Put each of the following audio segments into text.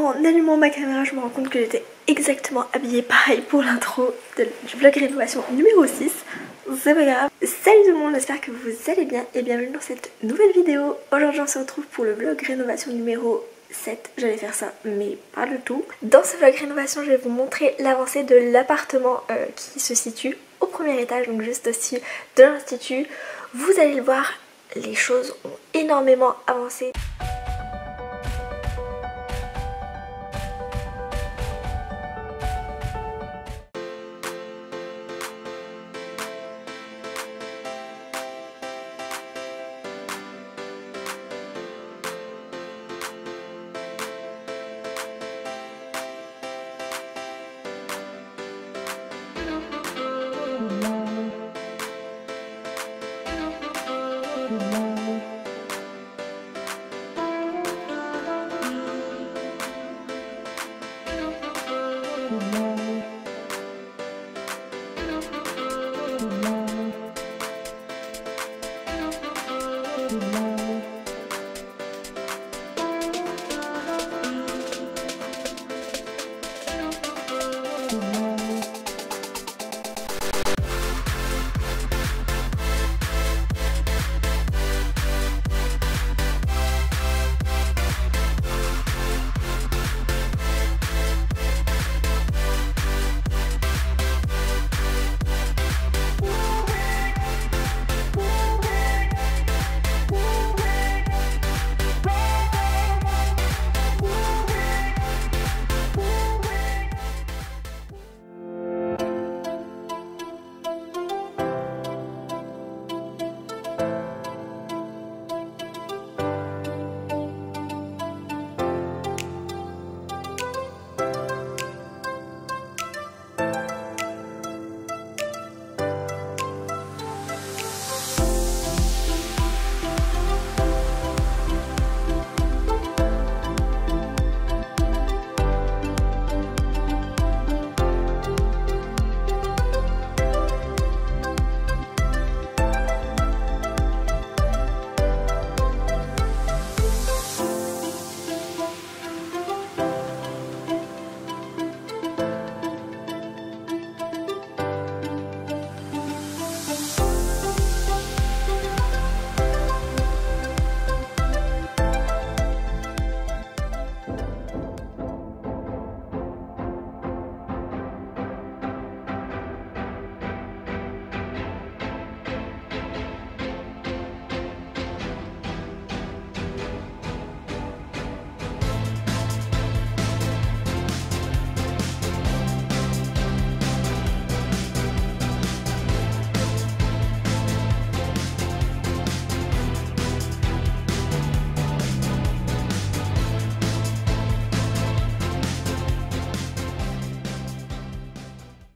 en allumant ma caméra, je me rends compte que j'étais exactement habillée pareil pour l'intro du vlog rénovation numéro 6. C'est pas grave. Salut tout le monde, j'espère que vous allez bien et bienvenue dans cette nouvelle vidéo. Aujourd'hui on se retrouve pour le vlog rénovation numéro 7. J'allais faire ça mais pas du tout. Dans ce vlog rénovation je vais vous montrer l'avancée de l'appartement qui se situe au premier étage, donc juste au-dessus de l'institut. Vous allez le voir, les choses ont énormément avancé.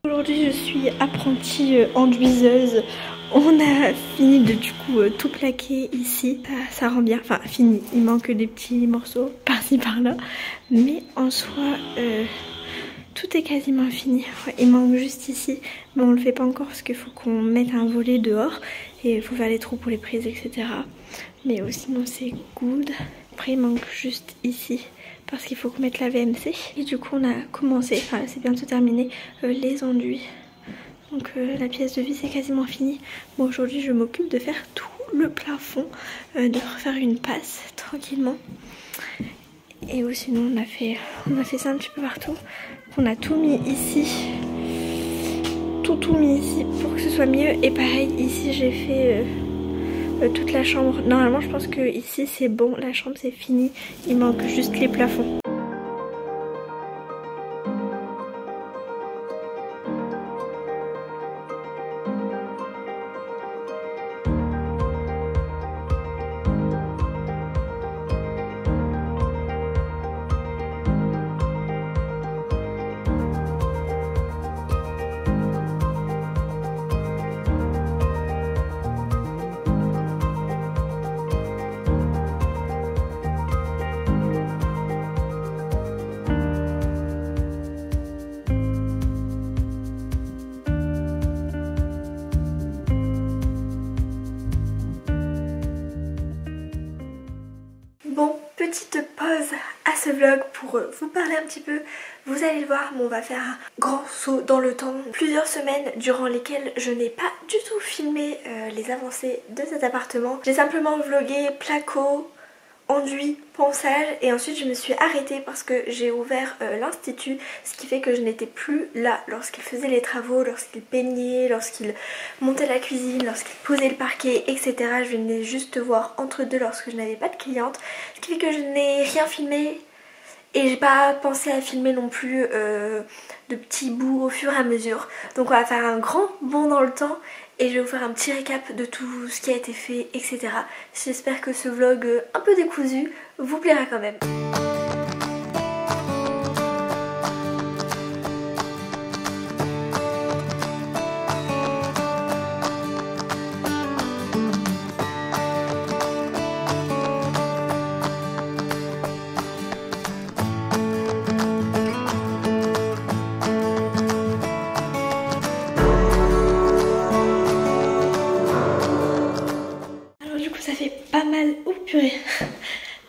Aujourd'hui je suis apprentie enduiseuse. On a fini de du coup tout plaquer ici. Ça rend bien, enfin fini. Il manque des petits morceaux par-ci par-là. Mais en soi tout est quasiment fini. Ouais, il manque juste ici. Mais on le fait pas encore parce qu'il faut qu'on mette un volet dehors. Et il faut faire les trous pour les prises, etc. Mais sinon c'est good. Après il manque juste ici parce qu'il faut qu'on mette la VMC. Et du coup on a commencé, enfin c'est bientôt terminé, les enduits. Donc la pièce de vis est quasiment finie. Bon, aujourd'hui je m'occupe de faire tout le plafond, de refaire une passe tranquillement. Et sinon on a fait ça un petit peu partout. On a tout mis ici. Tout mis ici pour que ce soit mieux. Et pareil ici j'ai fait toute la chambre. Normalement je pense que ici c'est bon, la chambre c'est fini. Il manque juste les plafonds. petite pause à ce vlog pour vous parler un petit peu. Vous allez le voir, mais on va faire un grand saut dans le temps. Plusieurs semaines durant lesquelles je n'ai pas du tout filmé les avancées de cet appartement. J'ai simplement vlogué placo, enduit, ponçage et ensuite je me suis arrêtée parce que j'ai ouvert l'institut, ce qui fait que je n'étais plus là lorsqu'il faisait les travaux, lorsqu'il peignait, lorsqu'il montait la cuisine, lorsqu'il posait le parquet, etc. Je venais juste voir entre deux lorsque je n'avais pas de cliente, ce qui fait que je n'ai rien filmé et j'ai pas pensé à filmer non plus de petits bouts au fur et à mesure. Donc on va faire un grand bond dans le temps et je vais vous faire un petit récap de tout ce qui a été fait, etc. J'espère que ce vlog un peu décousu vous plaira quand même.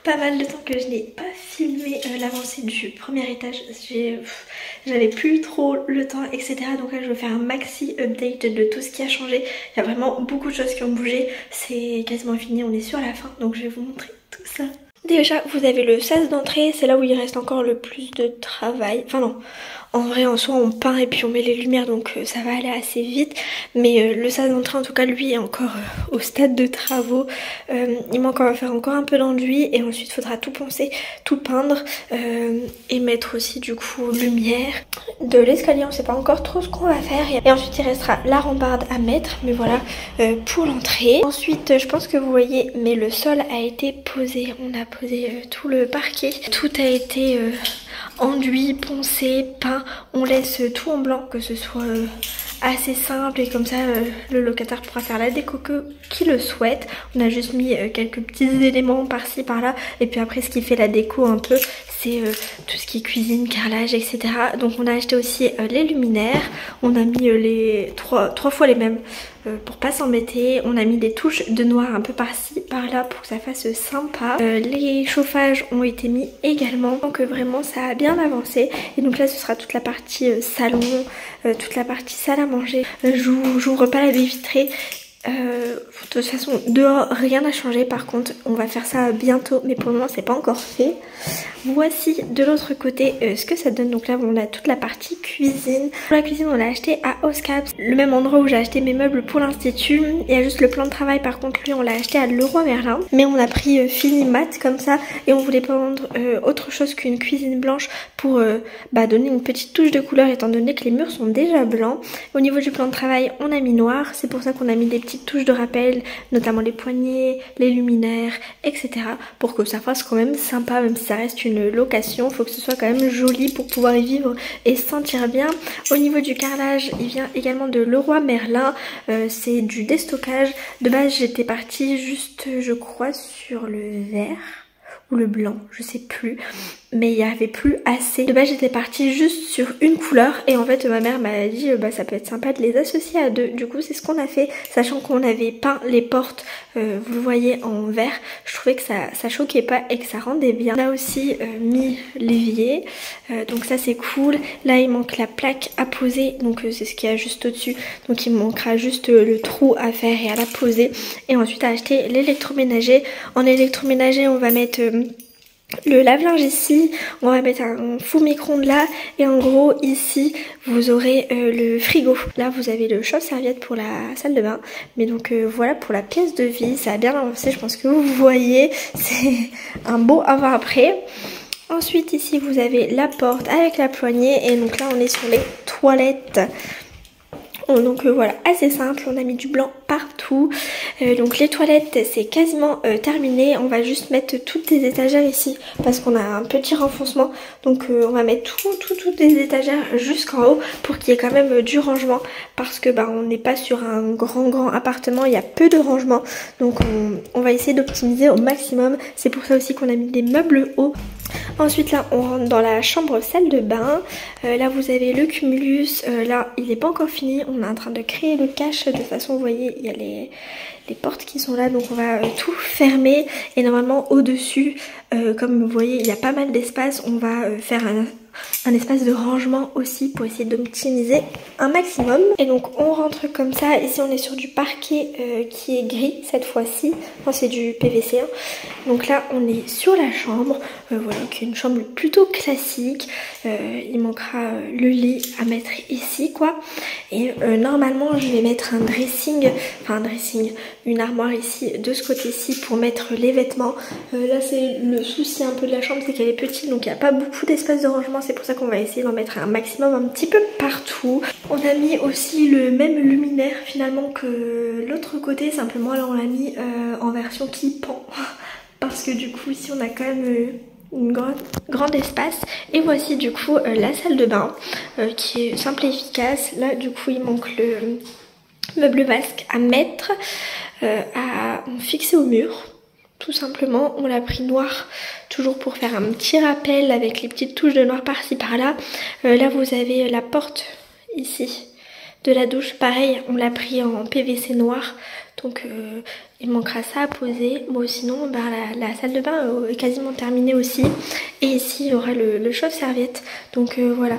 Pas mal de temps que je n'ai pas filmé l'avancée du premier étage. J'avais plus trop le temps, etc. Donc là je vais faire un maxi update de tout ce qui a changé. Il y a vraiment beaucoup de choses qui ont bougé. C'est quasiment fini, on est sur la fin. Donc je vais vous montrer tout ça. Déjà vous avez le sas d'entrée, c'est là où il reste encore le plus de travail. Enfin non, en vrai en soi on peint et puis on met les lumières donc ça va aller assez vite. Mais le sas d'entrée en tout cas lui est encore au stade de travaux. Il manque à faire encore un peu d'enduit et ensuite il faudra tout poncer, tout peindre et mettre aussi du coup lumière. De l'escalier on sait pas encore trop ce qu'on va faire et ensuite il restera la rambarde à mettre, mais voilà pour l'entrée. Ensuite je pense que vous voyez mais le sol a été posé, on a posé tout le parquet, tout a été enduit, poncé, peint, on laisse tout en blanc, que ce soit assez simple et comme ça le locataire pourra faire la déco qu'il le souhaite. On a juste mis quelques petits éléments par-ci par-là et puis après ce qui fait la déco un peu c'est tout ce qui est cuisine, carrelage, etc. Donc on a acheté aussi les luminaires, on a mis les trois fois les mêmes pour pas s'embêter. On a mis des touches de noir un peu par-ci par-là pour que ça fasse sympa. Les chauffages ont été mis également, donc vraiment ça a bien avancé. Et donc là ce sera toute la partie salon, toute la partie salle à manger. J'ouvre pas la baie vitrée. De toute façon dehors rien n'a changé, par contre on va faire ça bientôt mais pour le moment c'est pas encore fait. Voici de l'autre côté ce que ça donne. Donc là on a toute la partie cuisine. Pour la cuisine on l'a acheté à Oscaps, le même endroit où j'ai acheté mes meubles pour l'institut. Il y a juste le plan de travail, par contre lui on l'a acheté à Leroy Merlin, mais on a pris fini mat comme ça et on voulait prendre autre chose qu'une cuisine blanche pour donner une petite touche de couleur étant donné que les murs sont déjà blancs. Au niveau du plan de travail on a mis noir, c'est pour ça qu'on a mis des petites touches de rappel, notamment les poignées, les luminaires, etc. pour que ça fasse quand même sympa, même si ça reste une location, il faut que ce soit quand même joli pour pouvoir y vivre et se sentir bien. Au niveau du carrelage, il vient également de Leroy Merlin, c'est du déstockage. De base j'étais partie juste je crois sur le vert ou le blanc, je sais plus, mais il n'y avait plus assez. De base j'étais partie juste sur une couleur et en fait ma mère m'a dit ça peut être sympa de les associer à deux. Du coup c'est ce qu'on a fait, sachant qu'on avait peint les portes, vous le voyez, en vert. Je trouvais que ça choquait pas et que ça rendait bien. Là aussi mis l'évier, donc ça c'est cool. Là il manque la plaque à poser, donc c'est ce qu'il y a juste au dessus, donc il manquera juste le trou à faire et à la poser. Et ensuite à acheter l'électroménager. En électroménager on va mettre le lave-linge ici, on va mettre un four micro-ondes là et en gros ici vous aurez le frigo. Là vous avez le chauffe-serviette pour la salle de bain, mais donc voilà pour la pièce de vie, ça a bien avancé, je pense que vous voyez, c'est un beau avant-après. Ensuite ici vous avez la porte avec la poignée et donc là on est sur les toilettes. Donc voilà, assez simple, on a mis du blanc partout. Donc les toilettes c'est quasiment terminé, on va juste mettre toutes les étagères ici parce qu'on a un petit renfoncement. Donc on va mettre toutes les étagères jusqu'en haut pour qu'il y ait quand même du rangement, parce que on n'est pas sur un grand appartement, il y a peu de rangement. Donc on va essayer d'optimiser au maximum. C'est pour ça aussi qu'on a mis des meubles hauts. Ensuite là on rentre dans la chambre salle de bain. Là vous avez le cumulus, là il n'est pas encore fini, on est en train de créer le cache. De toute façon vous voyez il y a les portes qui sont là, donc on va tout fermer. Et normalement au dessus, comme vous voyez il y a pas mal d'espace, on va faire un espace de rangement aussi pour essayer d'optimiser un maximum. Et donc on rentre comme ça. Ici on est sur du parquet qui est gris cette fois-ci, enfin c'est du PVC hein. Donc là on est sur la chambre, voilà, qui est une chambre plutôt classique. Il manquera le lit à mettre ici quoi. Et normalement je vais mettre un dressing, enfin un dressing, une armoire ici de ce côté-ci pour mettre les vêtements. Là c'est le souci un peu de la chambre, c'est qu'elle est petite, donc il n'y a pas beaucoup d'espace de rangement. C'est pour ça qu'on va essayer d'en mettre un maximum un petit peu partout. On a mis aussi le même luminaire finalement que l'autre côté, simplement là on l'a mis en version qui pend. Parce que du coup ici on a quand même une grande espace. Et voici du coup la salle de bain qui est simple et efficace. Là du coup il manque le meuble vasque à mettre, à fixer au mur. Tout simplement, on l'a pris noir, toujours pour faire un petit rappel avec les petites touches de noir par-ci par-là. Là vous avez la porte ici de la douche, pareil on l'a pris en PVC noir. Donc il manquera ça à poser. Bon sinon bah, la salle de bain est quasiment terminée aussi. Et ici il y aura le chauffe-serviette. Donc voilà.